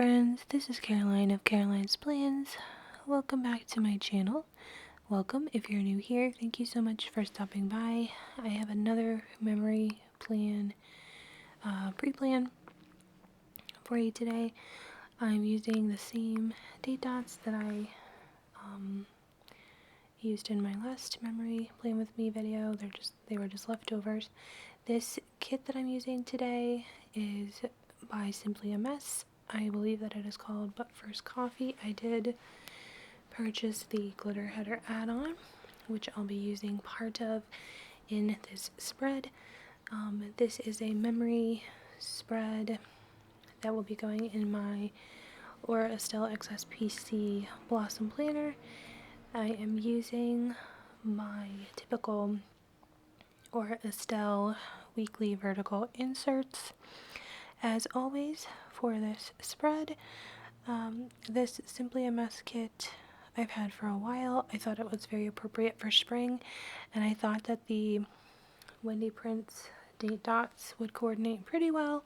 friends, this is Caroline of Caroline's Plans. Welcome back to my channel. Welcome if you're new here. Thank you so much for stopping by. I have another memory plan, pre-plan for you today. I'm using the same date dots that I used in my last memory plan with me video. They were just leftovers. This kit that I'm using today is by Simply a Mess. I believe that it is called But First Coffee. I did purchase the glitter header add-on, which I'll be using part of in this spread. This is a memory spread that will be going in my Estelle XSPC Blossom Planner. I am using my typical Estelle weekly vertical inserts as always for this spread. This Simply a Mess kit I've had for a while. I thought it was very appropriate for spring, and I thought that the Wendy Prince date dots would coordinate pretty well.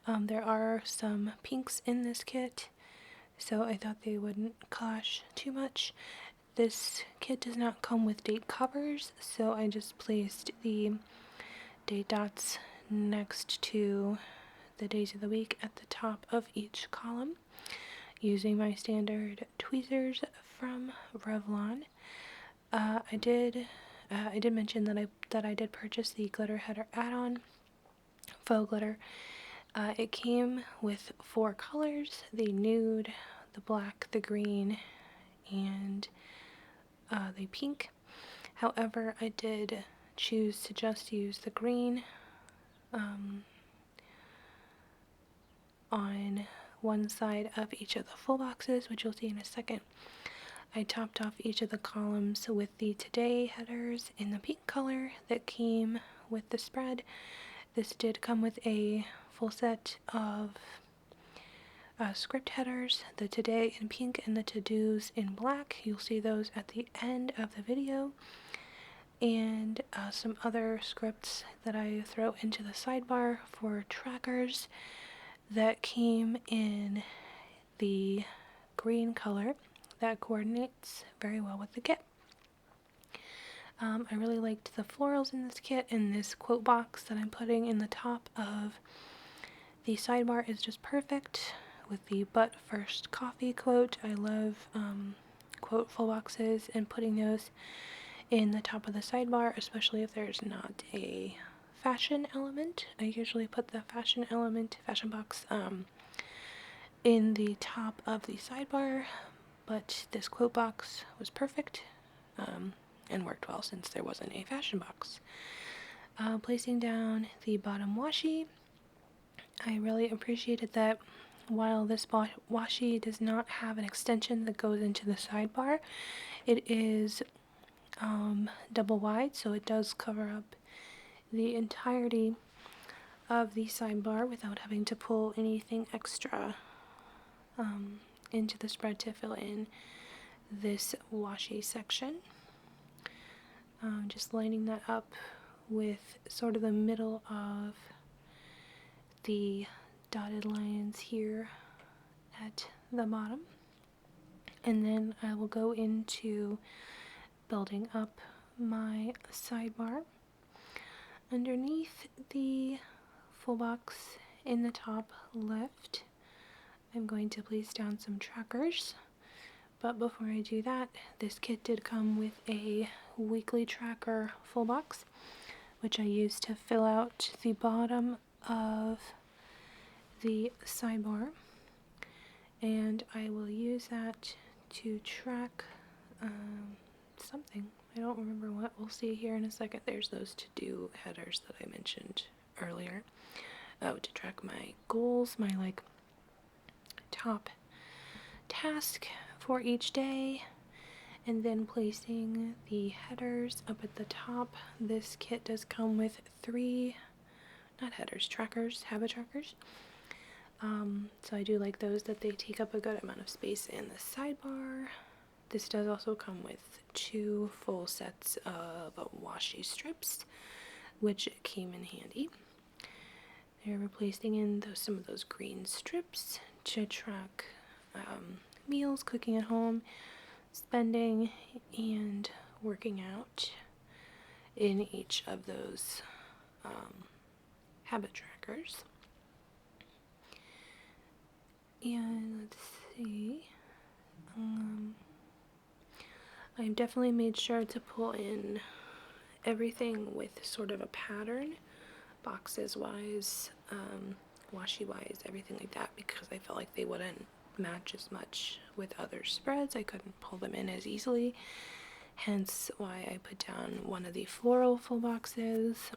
There are some pinks in this kit, so I thought they wouldn't clash too much. This kit does not come with date covers, so I just placed the date dots next to the days of the week at the top of each column using my standard tweezers from Revlon. I did mention that I did purchase the glitter header add-on faux glitter. It came with 4 colors: the nude, the black, the green, and the pink. However, I did choose to just use the green on one side of each of the full boxes, which you'll see in a second. I topped off each of the columns with the Today headers in the pink color that came with the spread. This did come with a full set of script headers, the Today in pink and the To-Dos in black. You'll see those at the end of the video. And some other scripts that I throw into the sidebar for trackers that came in the green color that coordinates very well with the kit. I really liked the florals in this kit, and this quote box that I'm putting in the top of the sidebar is just perfect with the But First Coffee quote. I love quote full boxes and putting those in the top of the sidebar, especially if there's not a fashion element. I usually put the fashion box in the top of the sidebar, but this quote box was perfect and worked well since there wasn't a fashion box. Placing down the bottom washi, I really appreciated that while this washi does not have an extension that goes into the sidebar, it is double wide, so it does cover up the entirety of the sidebar without having to pull anything extra into the spread to fill in this washi section. Just lining that up with sort of the middle of the dotted lines here at the bottom, and then I will go into building up my sidebar. Underneath the full box in the top left, I'm going to place down some trackers. But before I do that, this kit did come with a weekly tracker full box, which I used to fill out the bottom of the sidebar. And I will use that to track something. I don't remember what. We'll see here in a second. There's those to-do headers that I mentioned earlier. To track my goals, my top task for each day, and then placing the headers up at the top. This kit does come with 3, not headers, trackers, habit trackers. So I do like those, that they take up a good amount of space in the sidebar. This does also come with 2 full sets of washi strips, which came in handy. They're replacing in some of those green strips to track meals, cooking at home, spending, and working out in each of those habit trackers. And let's see, I've definitely made sure to pull in everything with sort of a pattern, boxes wise, washi wise, everything like that, because I felt like they wouldn't match as much with other spreads. I couldn't pull them in as easily, hence why I put down one of the floral full boxes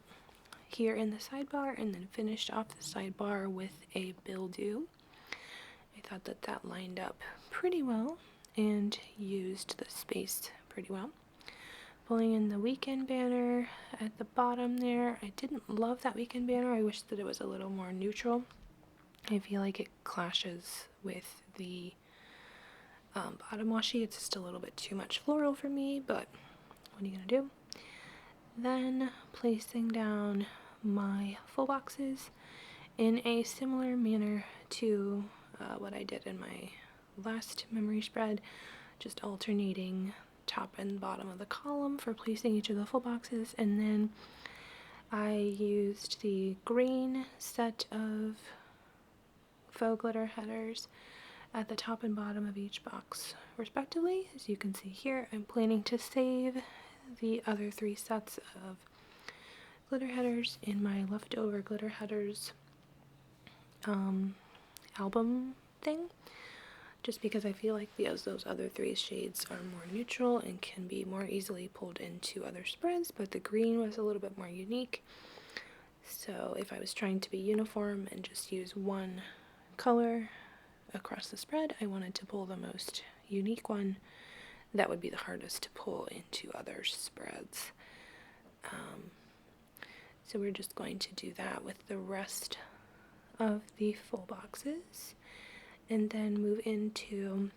here in the sidebar, and then finished off the sidebar with a bill due. I thought that that lined up pretty well and used the space pretty well. Pulling in the weekend banner at the bottom there. I didn't love that weekend banner. I wish that it was a little more neutral. I feel like it clashes with the bottom washi. It's just a little bit too much floral for me, but what are you gonna do? Then placing down my full boxes in a similar manner to what I did in my last memory spread, just alternating top and bottom of the column for placing each of the full boxes, and then I used the green set of faux glitter headers at the top and bottom of each box respectively. As you can see here, I'm planning to save the other 3 sets of glitter headers in my leftover glitter headers album thing, just because I feel like those other 3 shades are more neutral and can be more easily pulled into other spreads, but the green was a little bit more unique. So if I was trying to be uniform and just use one color across the spread, I wanted to pull the most unique one that would be the hardest to pull into other spreads. So we're just going to do that with the rest of the full boxes, and then move into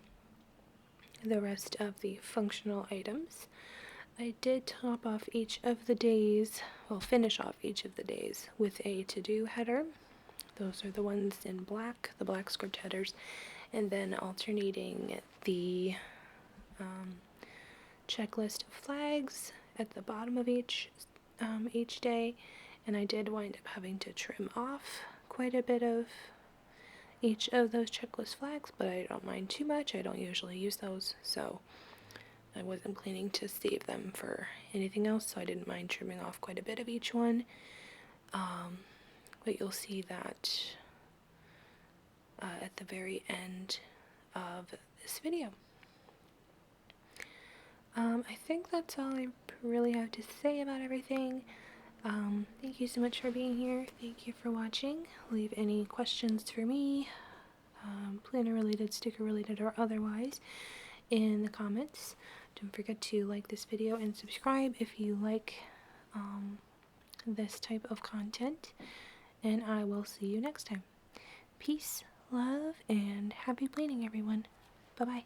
the rest of the functional items. I did top off each of the days, well, finish off each of the days with a to-do header. Those are the ones in black, the black script headers, and then alternating the checklist of flags at the bottom of each day. And I did wind up having to trim off quite a bit of each of those checklist flags, but I don't mind too much. I don't usually use those, so I wasn't planning to save them for anything else, so I didn't mind trimming off quite a bit of each one. But you'll see that at the very end of this video. I think that's all I really have to say about everything. Thank you so much for being here. Thank you for watching. Leave any questions for me, planner related, sticker related, or otherwise, in the comments. Don't forget to like this video and subscribe if you like this type of content, and I will see you next time. Peace, love, and happy planning, everyone. Bye-bye.